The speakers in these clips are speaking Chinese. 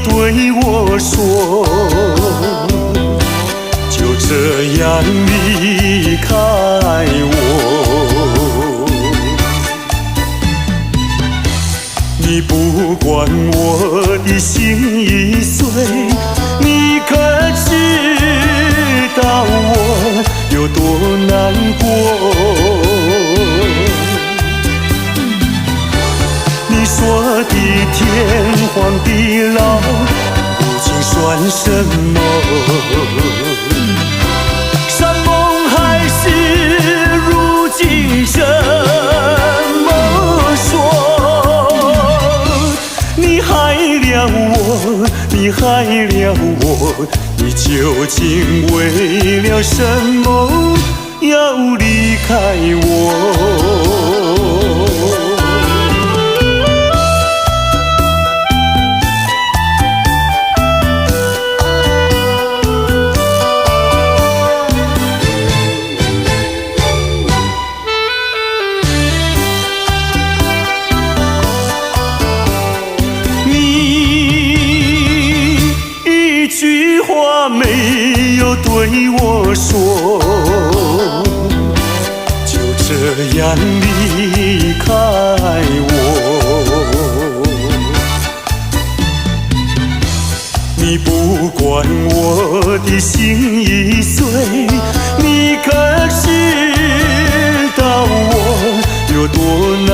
对我说，就这样离开我。你不管我的心已碎，你可知道我有多难过？你说的天荒地老，如今算什么？山盟海誓，如今怎么说？你害了我，你害了我，你究竟为了什么要离开我？没有对我说，就这样离开我。你不管我的心已碎，你可知道我有多难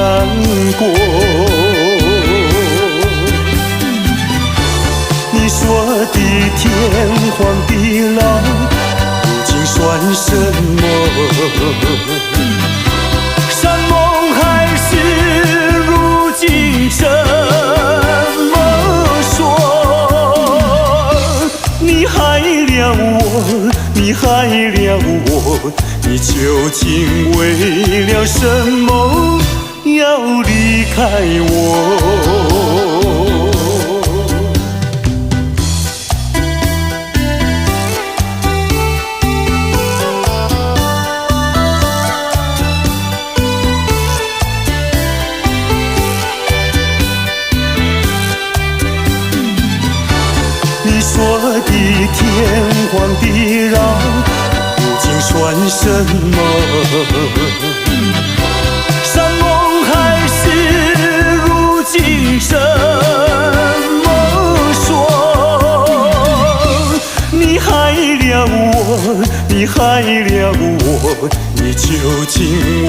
过？你说的天荒地老，如今算什么？山盟海誓，如今怎么说？你害了我，你害了我，你究竟为了什么要离开我？你说的天荒地老，如今算什么？山盟海誓，如今怎么说？你害了我，你害了我，你究竟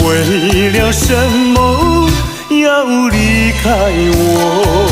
为了什么要离开我？